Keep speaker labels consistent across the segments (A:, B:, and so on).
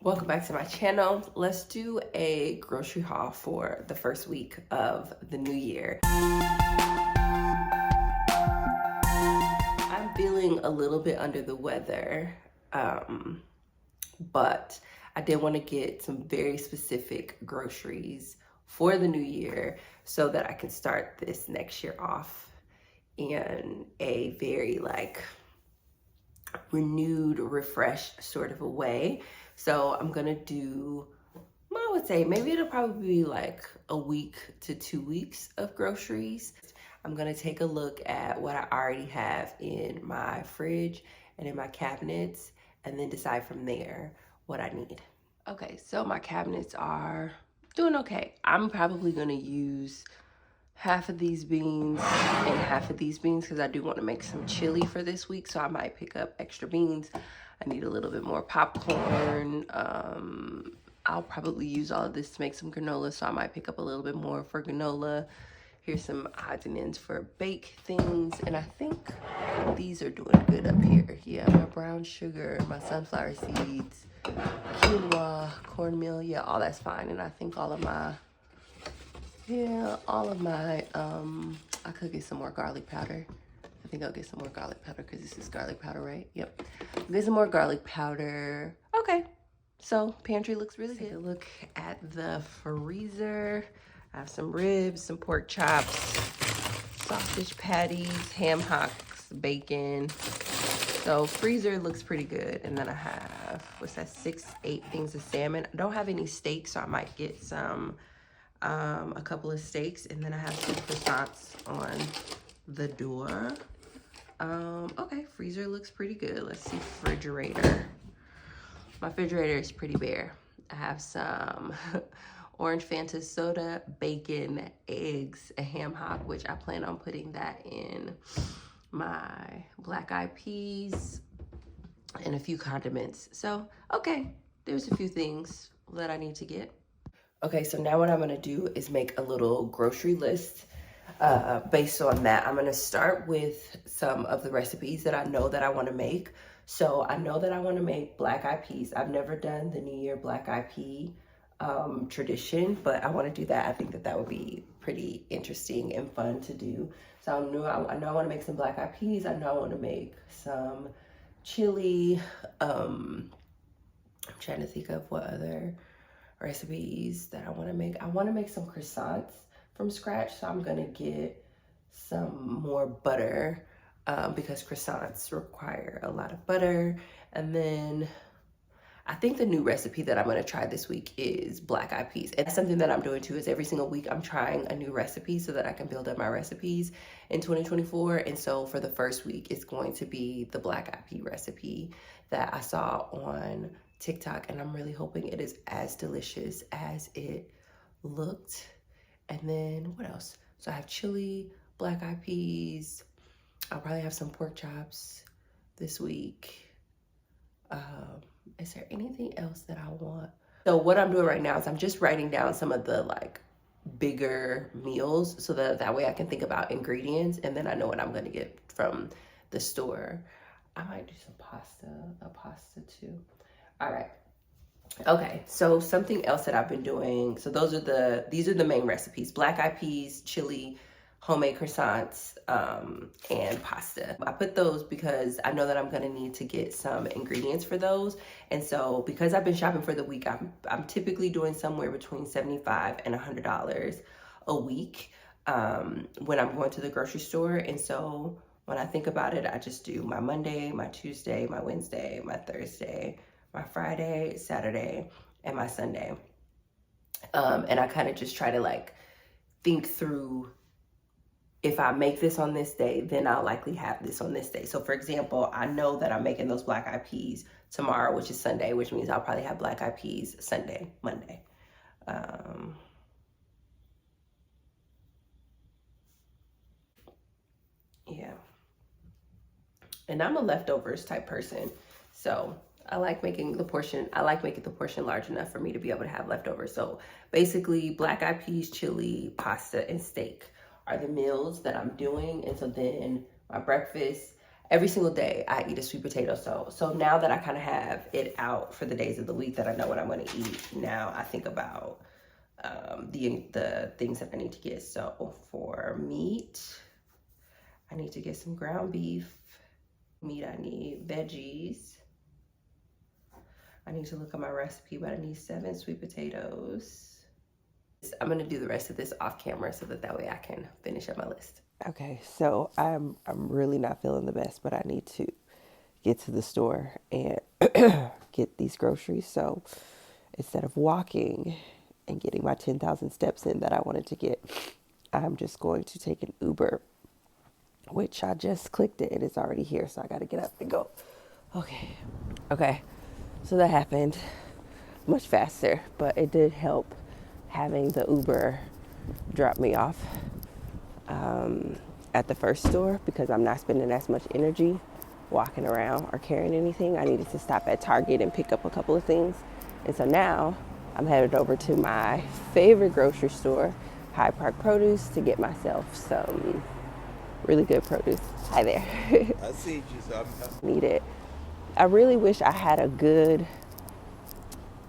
A: Welcome back to my channel. Let's do a grocery haul for the first week of the new year. I'm feeling a little bit under the weather, but I did want to get some very specific groceries for the new year so that I can start this next year off in a very renewed, refreshed sort of a way. So I'm gonna do, I would say maybe it'll probably be like a week to 2 weeks of groceries. I'm gonna take a look at what I already have in my fridge and in my cabinets and then decide from there what I need. Okay, so my cabinets are doing okay. I'm probably gonna use half of these beans and half of these beans because I do want to make some chili for this week, so I might pick up extra beans. I need a little bit more popcorn. I'll probably use all of this to make some granola, so I might pick up a little bit more for granola. Here's some odds and ends for bake things, and I think these are doing good up here. Yeah, my brown sugar, my sunflower seeds, quinoa, cornmeal, yeah, all that's fine. And I think all of my, I could get some more garlic powder. I think I'll get some more garlic powder because this is garlic powder, right? Yep. I'll get some more garlic powder. Okay. So pantry looks really good. Take a look at the freezer. I have some ribs, some pork chops, sausage patties, ham hocks, bacon. So freezer looks pretty good. And then I have, what's that, 8 things of salmon. I don't have any steaks, so I might get some a couple of steaks, and then I have some croissants on the door. Okay, freezer looks pretty good. Let's see, refrigerator. My refrigerator is pretty bare. I have some orange Fanta soda, bacon, eggs, a ham hock, which I plan on putting that in my black eyed peas, and a few condiments. So, okay, there's a few things that I need to get. Okay, so now what I'm gonna do is make a little grocery list based on that. I'm gonna start with some of the recipes that I know that I wanna make. So I know that I wanna make black eyed peas. I've never done the New Year black eyed pea tradition, but I wanna do that. I think that that would be pretty interesting and fun to do. So I know I wanna make some black eyed peas. I know I wanna make some chili. I'm trying to think of what other recipes that I want to make. I want to make some croissants from scratch, so I'm gonna get some more butter because croissants require a lot of butter. And then I think the new recipe that I'm gonna try this week is black eyed peas. And something that I'm doing too is every single week I'm trying a new recipe so that I can build up my recipes in 2024. And so for the first week, it's going to be the black eyed pea recipe that I saw on TikTok, and I'm really hoping it is as delicious as it looked. And then what else? So I have chili, black eyed peas. I'll probably have some pork chops this week. Is there anything else that I want? So what I'm doing right now is I'm just writing down some of the bigger meals so that way I can think about ingredients, and then I know what I'm gonna get from the store. I might do some pasta too. All right. Okay, so something else that I've been doing. So these are the main recipes: black eyed peas, chili, homemade croissants, and pasta. I put those because I know that I'm gonna need to get some ingredients for those. And so because I've been shopping for the week, I'm typically doing somewhere between $75 and $100 a week when I'm going to the grocery store. And so when I think about it, I just do my Monday, my Tuesday, my Wednesday, my Thursday, my Friday, Saturday, and my Sunday. And I kind of just try to think through, if I make this on this day, then I'll likely have this on this day. So for example, I know that I'm making those black eyed peas tomorrow, which is Sunday, which means I'll probably have black eyed peas Sunday, Monday. Yeah. And I'm a leftovers type person. So I like making the portion large enough for me to be able to have leftovers. So basically black eyed peas, chili, pasta, and steak are the meals that I'm doing. And so then my breakfast, every single day I eat a sweet potato. So now that I kind of have it out for the days of the week that I know what I'm going to eat, now I think about the things that I need to get. So for meat, I need to get some ground beef. Meat, I need veggies. I need to look at my recipe, but I need 7 sweet potatoes. I'm gonna do the rest of this off camera so that way I can finish up my list. Okay, so I'm really not feeling the best, but I need to get to the store and get these groceries. So instead of walking and getting my 10,000 steps in that I wanted to get, I'm just going to take an Uber, which I just clicked it and it's already here. So I got to get up and go. Okay. So that happened much faster, but it did help having the Uber drop me off at the first store, because I'm not spending as much energy walking around or carrying anything. I needed to stop at Target and pick up a couple of things. And so now I'm headed over to my favorite grocery store, Hyde Park Produce, to get myself some really good produce. Hi there.
B: I see you, so
A: Need it. I really wish I had a good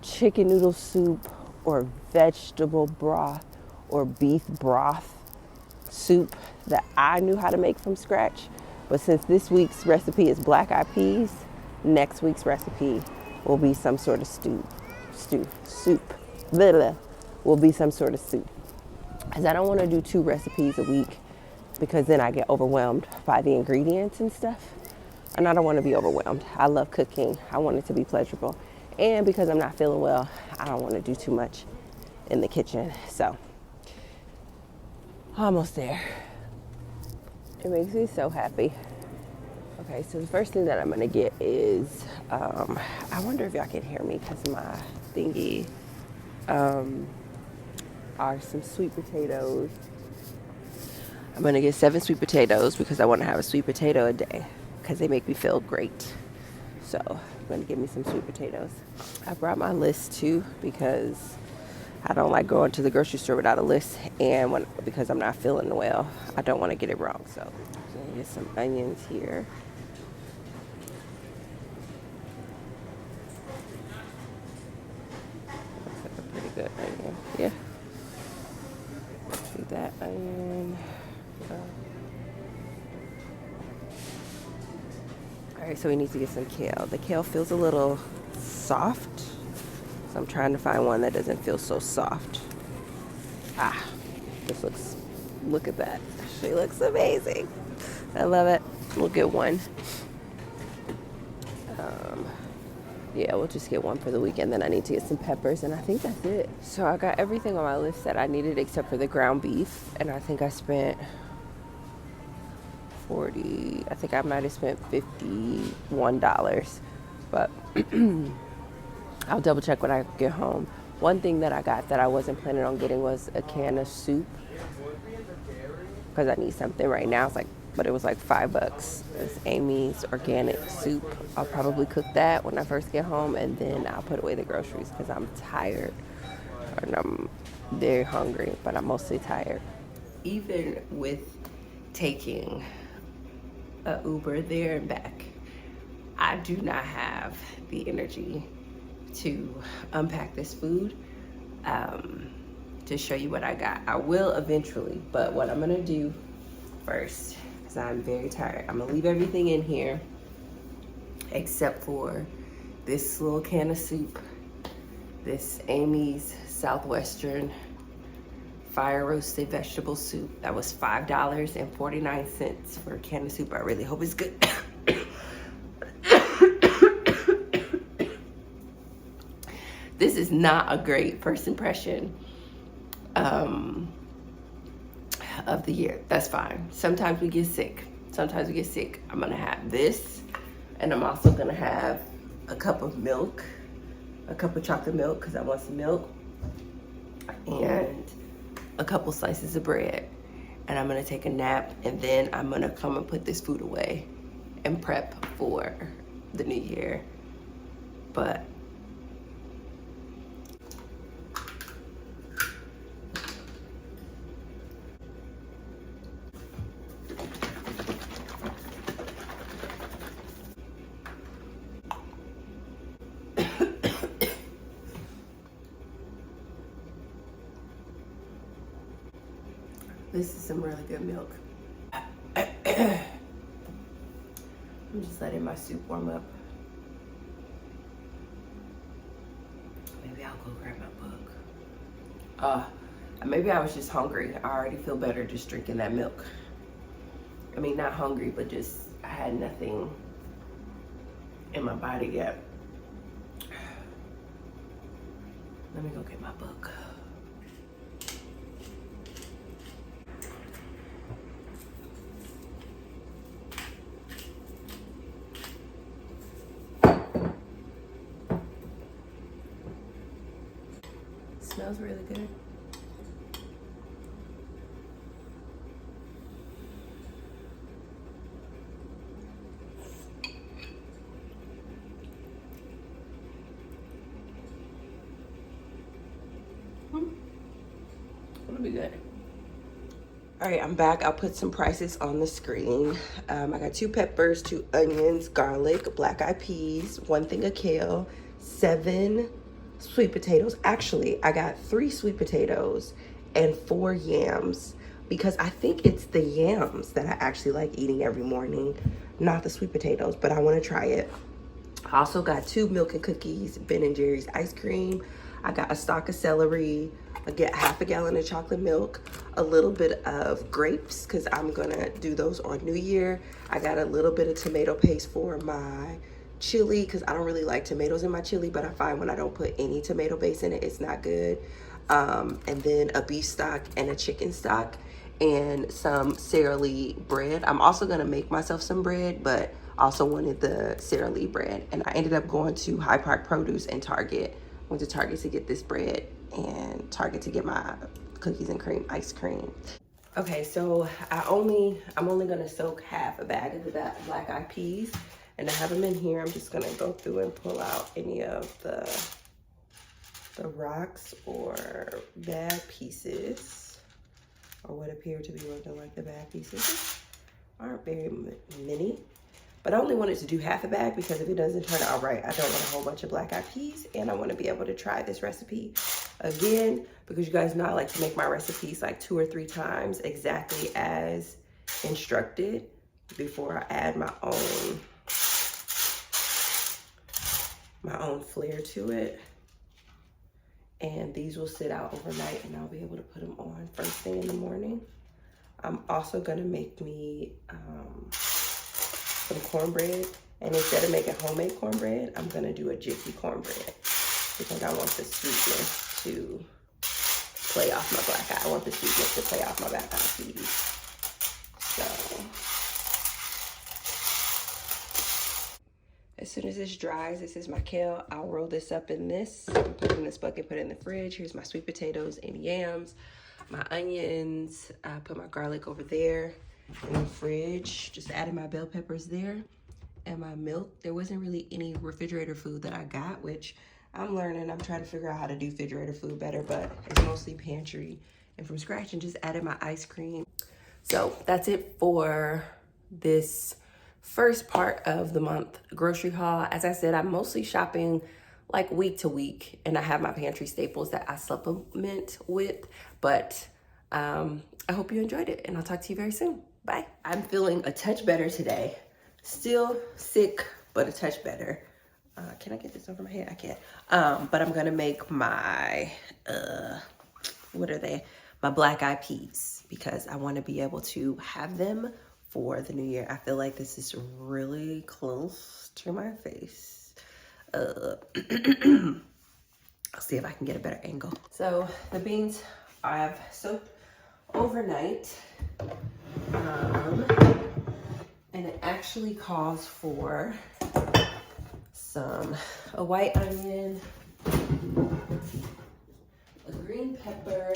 A: chicken noodle soup or vegetable broth or beef broth soup that I knew how to make from scratch. But since this week's recipe is black eyed peas, next week's recipe will be some sort of will be some sort of soup. Because I don't want to do 2 recipes a week, because then I get overwhelmed by the ingredients and stuff. And I don't want to be overwhelmed. I love cooking. I want it to be pleasurable. And because I'm not feeling well, I don't want to do too much in the kitchen. So, almost there. It makes me so happy. Okay, so the first thing that I'm going to get is, I wonder if y'all can hear me because my thingy, are some sweet potatoes. I'm going to get 7 sweet potatoes because I want to have a sweet potato a day, because they make me feel great. So I'm going to get me some sweet potatoes. I brought my list too, because I don't like going to the grocery store without a list, and because I'm not feeling well, I don't want to get it wrong. So I'm going to get some onions here. Looks like a pretty good onion. Yeah. Do that onion. All right, so we need to get some kale. The kale feels a little soft, so I'm trying to find one that doesn't feel so soft. Look at that. She looks amazing. I love it. We'll get one. Yeah, we'll just get one for the weekend. Then I need to get some peppers, and I think that's it. So I got everything on my list that I needed except for the ground beef, and I think I spent 40. I think I might have spent $51, but I'll double check when I get home. One thing that I got that I wasn't planning on getting was a can of soup, because I need something right now. But it was like $5. It's Amy's organic soup. I'll probably cook that when I first get home, and then I'll put away the groceries because I'm tired and I'm very hungry, but I'm mostly tired. Even with taking an Uber there and back, I do not have the energy to unpack this food, to show you what I got. I will eventually, but what I'm gonna do first, because I'm very tired, I'm gonna leave everything in here except for this little can of soup, this Amy's Southwestern fire roasted vegetable soup. That was $5.49 for a can of soup. I really hope it's good. This is not a great first impression of the year. That's fine. Sometimes we get sick. I'm gonna have this, and I'm also gonna have a cup of milk, a cup of chocolate milk because I want some milk, and a couple slices of bread. And I'm gonna take a nap, and then I'm gonna come and put this food away and prep for the new year. But This is some really good milk. I'm just letting my soup warm up. Maybe I'll go grab my book. Maybe I was just hungry. I already feel better just drinking that milk. I mean, not hungry, but just I had nothing in my body yet. Let me go get my book. Smells really good. It'll be good. All right, I'm back. I'll put some prices on the screen. I got 2 peppers, 2 onions, garlic, black eyed peas, 1 thing of kale, 7 sweet potatoes. Actually, I got 3 sweet potatoes and 4 yams because I think it's the yams that I actually like eating every morning, not the sweet potatoes, but I want to try it. I also got 2 milk and cookies, Ben & Jerry's ice cream. I got a stalk of celery. I get half a gallon of chocolate milk, a little bit of grapes because I'm gonna do those on New Year. I got a little bit of tomato paste for my chili because I don't really like tomatoes in my chili, but I find when I don't put any tomato base in it, it's not good. And then a beef stock and a chicken stock and some Sara Lee bread. I'm also gonna make myself some bread, but also wanted the Sara Lee bread. And I ended up going to High Park Produce and Target. Went to Target to get this bread and Target to get my cookies and cream ice cream. Okay, so I'm only gonna soak half a bag of the black eyed peas, and I have them in here. I'm just gonna go through and pull out any of the rocks or bad pieces, or what appear to be looking like the bad pieces. Aren't very many. But I only wanted to do half a bag because if it doesn't turn out right, I don't want a whole bunch of black eyed peas, and I want to be able to try this recipe again because you guys know I like to make my recipes like 2 or 3 times exactly as instructed before I add my own flair to it. And these will sit out overnight and I'll be able to put them on first thing in the morning. I'm also gonna make me some cornbread, and instead of making homemade cornbread, I'm gonna do a jiffy cornbread because I want the sweetness to play off my black eye. I want the sweetness to play off my black eye peas. So as soon as this dries, this is my kale. I'll roll this up in this, put it in this bucket, put it in the fridge. Here's my sweet potatoes and yams, my onions. I put my garlic over there in the fridge. Just added my bell peppers there and my milk. There wasn't really any refrigerator food that I got, which I'm learning. I'm trying to figure out how to do refrigerator food better, but it's mostly pantry and from scratch, and just added my ice cream. So that's it for this first part of the month grocery haul. As I said, I'm mostly shopping like week to week, and I have my pantry staples that I supplement with, but I hope you enjoyed it, and I'll talk to you very soon. Bye. I'm feeling a touch better today. Still sick, but a touch better. Can I get this over my head? I can't. But I'm gonna make my, what are they? My black eyed peas, because I wanna be able to have them for the new year. I feel like this is really close to my face. I'll see if I can get a better angle. So the beans I've soaked overnight. And it actually calls for a white onion, a green pepper,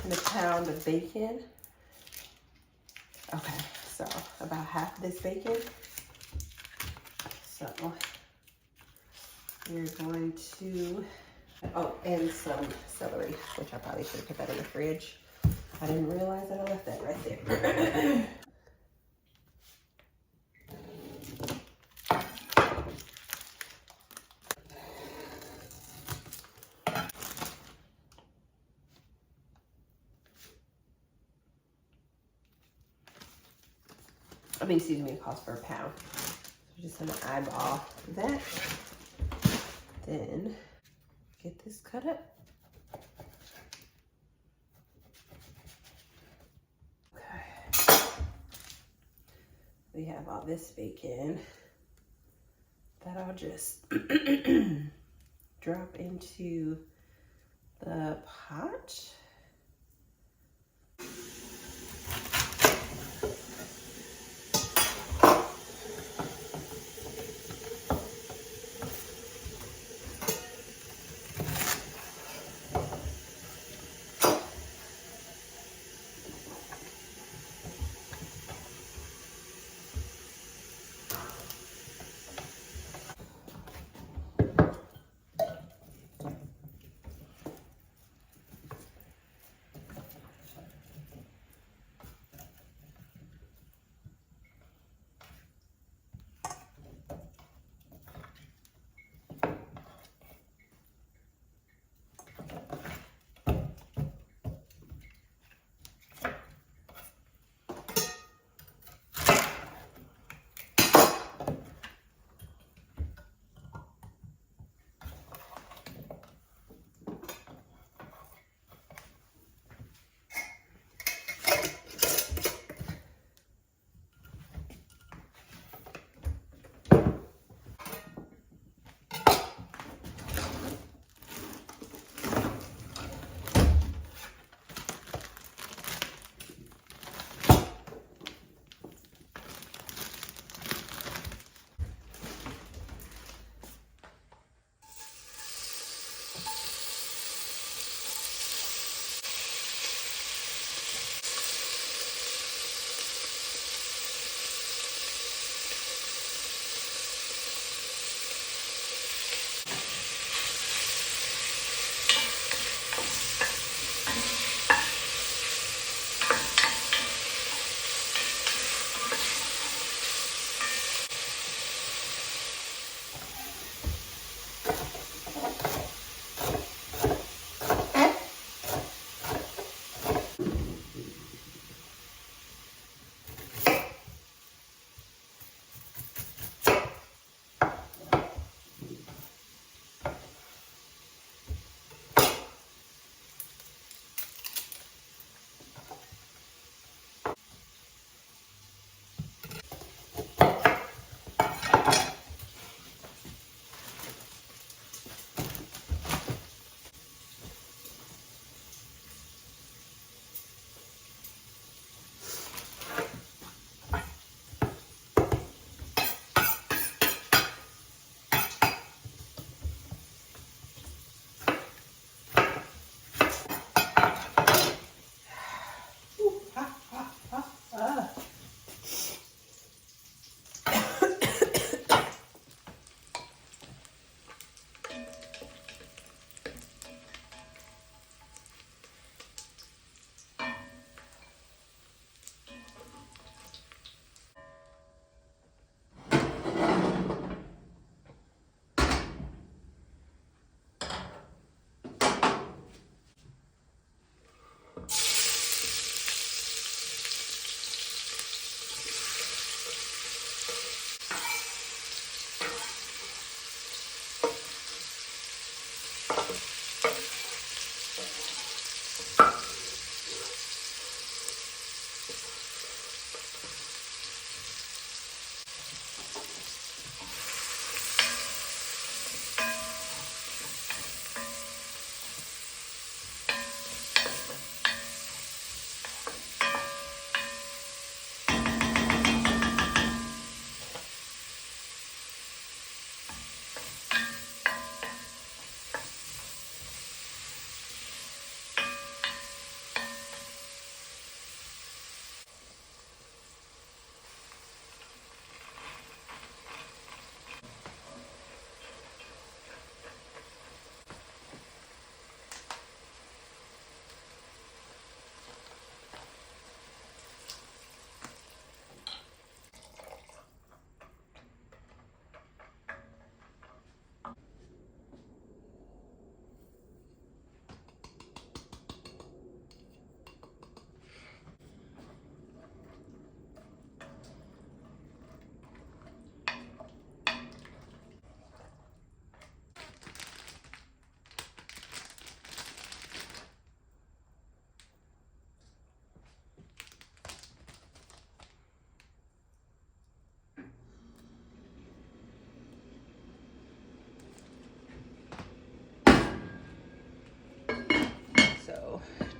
A: and a pound of bacon. Okay, so about half of this bacon. So we're going to, and some celery, which I probably should have put that in the fridge. I didn't realize that I left that right there. excuse me, it costs per pound. So just gonna eyeball that. Then get this cut up. Okay. We have all this bacon that I'll just drop into the pot.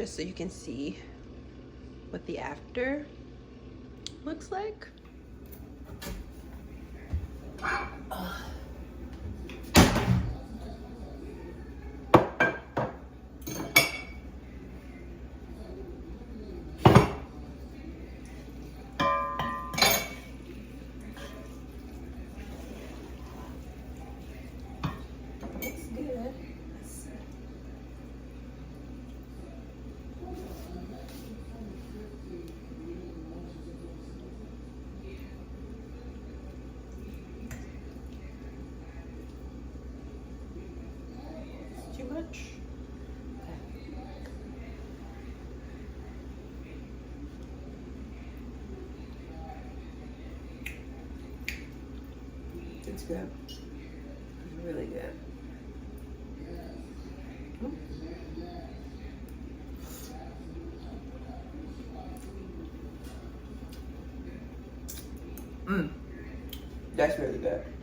B: just so you can see what the after looks like. Looks good. Too much?
A: It's good. It's really good. That's really good.